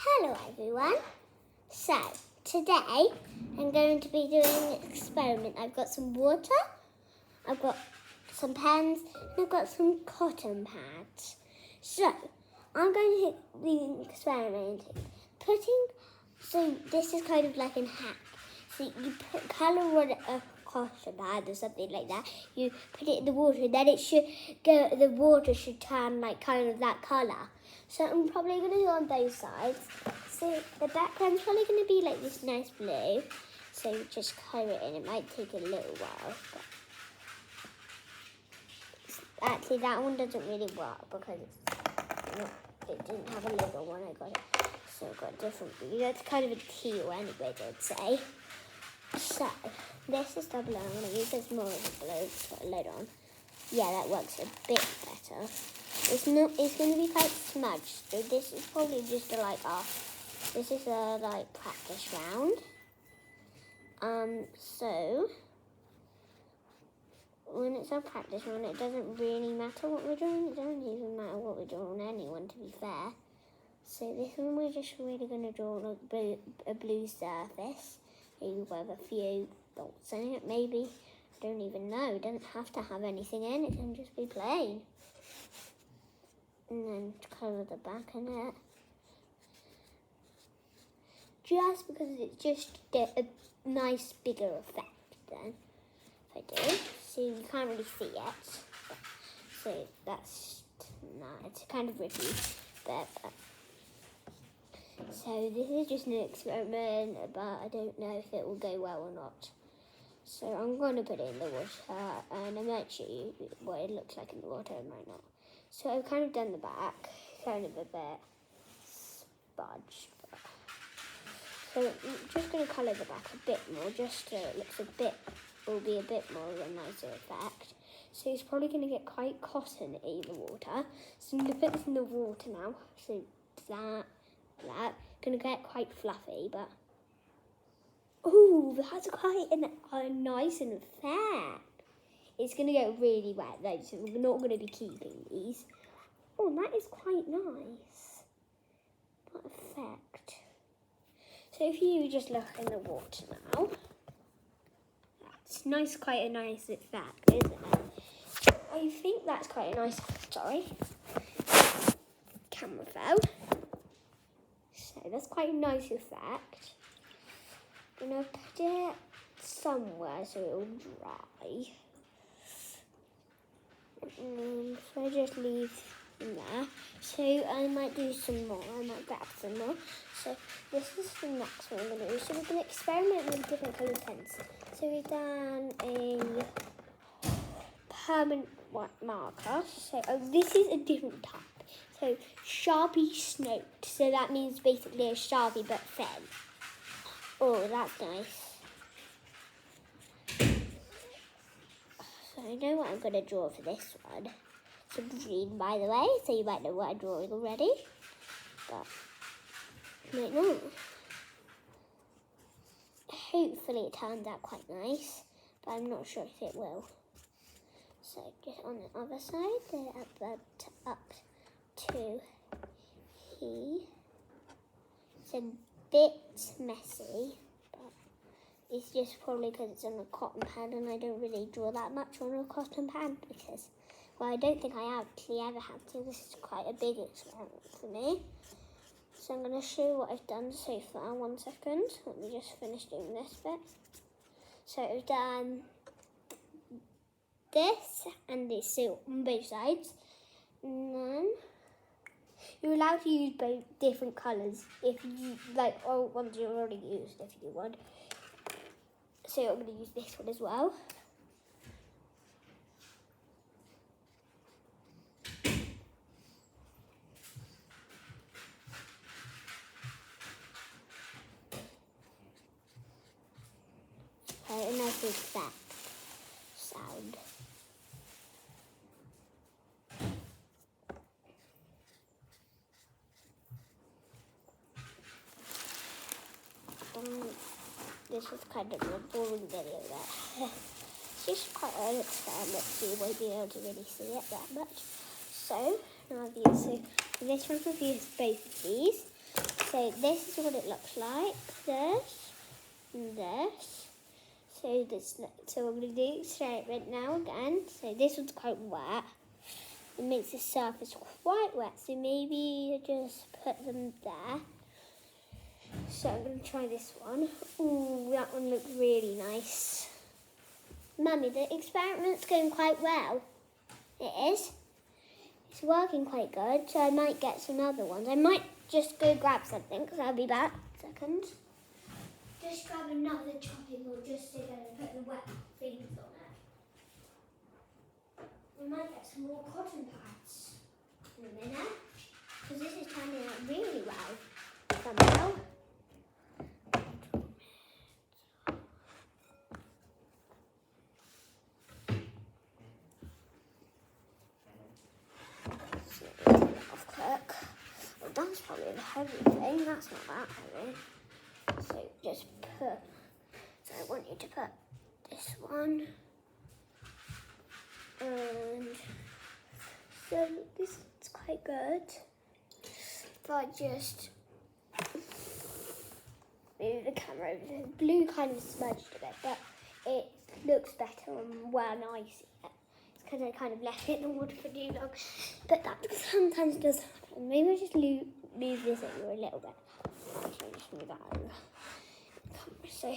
Hello everyone. So today I'm going to be doing an experiment. I've got some water, I've got some pens, and I've got some cotton pads. So I'm going to be experimenting. So this is kind of like a hack. So you colour on a cotton pad or something like that. You put it in the water, and then the water should turn like kind of that colour. So I'm probably going to do on both sides. So the background's probably going to be like this nice blue. So just colour it in. It might take a little while. But actually, that one doesn't really work because it didn't have a little one. I got it. So I've got a different blue. That's kind of a teal anyway, I'd say. So this is the blue. I'm going to use this more as a blue to put a lid on. Yeah, that works a bit better. It's going to be quite smudged. So this is probably just this is a practice round. So when it's a practice round, it doesn't really matter what we're doing. It doesn't even matter what we're doing on anyone, to be fair. So this one we're just really going to draw a blue surface, maybe with a few dots in it, maybe. I don't even know. It doesn't have to have anything in it. It can just be plain. And then colour the back in it. Just because it's just a nice bigger effect then. If I do. So you can't really see it. So it's kind of rippy. But so this is just an experiment, but I don't know if it will go well or not. So I'm going to put it in the water, and I might show you what it looks like in the water, it might not. So I've kind of done the back, kind of a bit smudged. So I'm just going to colour the back a bit more, just so it will be a bit more of a nicer effect. So it's probably going to get quite cottony, the water. So I'm going to put this in the water now. So that, going to get quite fluffy, but ooh, that's quite a nice effect. It's going to get really wet though, so we're not going to be keeping these. Oh, that is quite nice. That effect. So if you just look in the water now, that's nice, quite a nice effect, isn't it? I think that's quite a nice, sorry, camera fell. So that's quite a nice effect. I'm going to put it somewhere so it'll dry. So I just leave in there. So I might do some more. I might grab some more. So this is the next one I'm going to do. So we're going to experiment with different coloured pens. So we've done a permanent marker. So this is a different type. So Sharpie Snoked. So that means basically a Sharpie but thin. Oh, that's nice. So I know what I'm going to draw for this one. Some green, by the way, so you might know what I'm drawing already. But you might not. Hopefully it turns out quite nice, but I'm not sure if it will. So just on the other side, up to here. It's a bit messy. It's just probably because it's on a cotton pad and I don't really draw that much on a cotton pad because, well, I don't think I actually ever had to. This is quite a big experiment for me. So I'm going to show you what I've done so far. 1 second. Let me just finish doing this bit. So I've done this and this on both sides. And then you're allowed to use both different colours if you, ones you already used if you want. So I'm going to use this one as well. A nice exact sound. This was kind of a boring video there. It's just quite an experiment, so you won't be able to really see it that much. So, now I've used this one, I've used both of these. So this is what it looks like. This and this. So we're going to do the experiment now again. So this one's quite wet. It makes the surface quite wet. So maybe just put them there. So I'm going to try this one. Ooh, that one looks really nice. Mummy, the experiment's going quite well. It is. It's working quite good, so I might get some other ones. I might just go grab something, because I'll be back. Second. Just grab another chopping board just to go and put the wet things on it. We might get some more cotton pads in a minute, because this is turning out really well somehow. That's probably the heavy thing. That's not that heavy. So just put. So I want you to put this one. And so this is quite good. If I just move the camera, the blue kind of smudged a bit, but it looks better on when I see it. It's because I kind of left it in the water for too long. But that sometimes does happen. Maybe I just move this over a little bit. Actually, just move that over. So,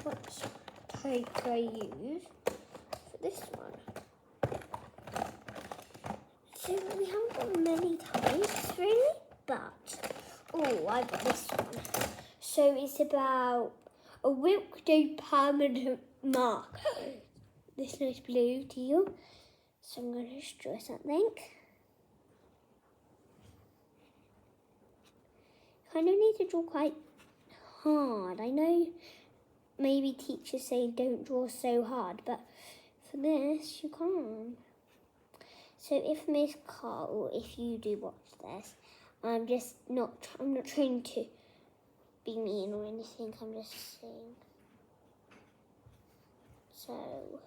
what type do I use for this one? So we haven't got many types really, but I got this one. So it's about a Wilkdo permanent mark. This nice blue teal. So I'm going to just draw something. Kind of need to draw quite hard. I know maybe teachers say don't draw so hard, but for this you can't. So if Miss Carl, if you do watch this, I'm not trying to be mean or anything. I'm just saying. So.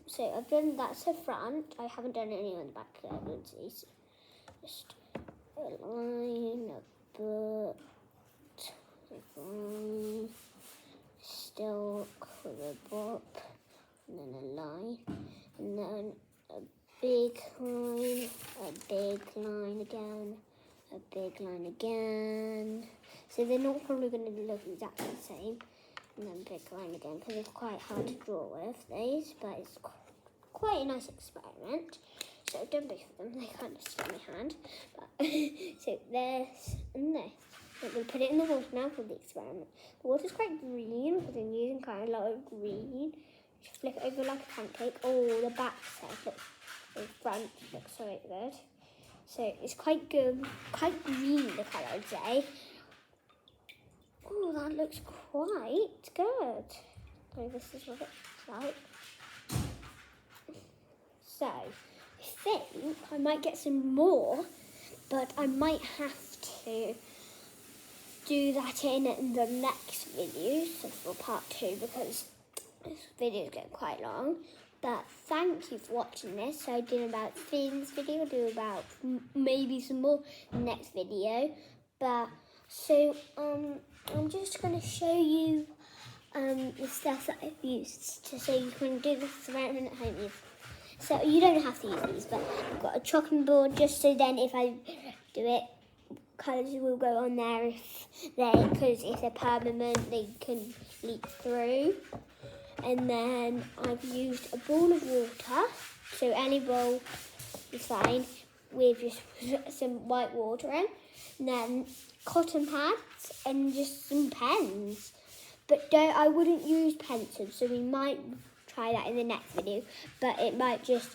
So I've done that's the front. I haven't done any on the back yet. So just a line, a book, still with a bob, and then a line, and then a big line again, a big line again. So they're not probably going to look exactly the same. And then big line again, because it's quite hard to draw with these, but it's quite a nice experiment. So I've done both of them. They kind of stick in my hand. But so this and this. I'm going to put it in the water now for the experiment. The water's quite green because I'm using quite a lot of green. Just flip it over like a pancake. Oh, the back side the front looks so good. So it's quite good, quite green the colour, I'd say. Oh, that looks quite good. So this is what it's like. So I think I might get some more, but I might have to do that in the next video, so for part 2, because this video is getting quite long. But thank you for watching this. So I did about things video, I'll do about maybe some more next video. But so I'm just going to show you the stuff that I've used so you can do this experiment at home. So you don't have to use these, but I've got a chopping board just so then if I do it, colours will go on there because if they're permanent, they can leak through. And then I've used a bowl of water, so any bowl is fine, with just some white water in. And then cotton pads and just some pens. But I wouldn't use pencils, so we might try that in the next video, but it might just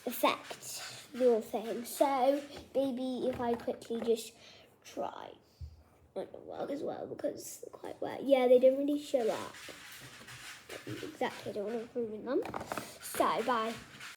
affect your thing. So maybe if I quickly just try. Might not work as well because they're quite wet. Yeah, they don't really show up. Exactly, I don't want to ruin them. So, bye.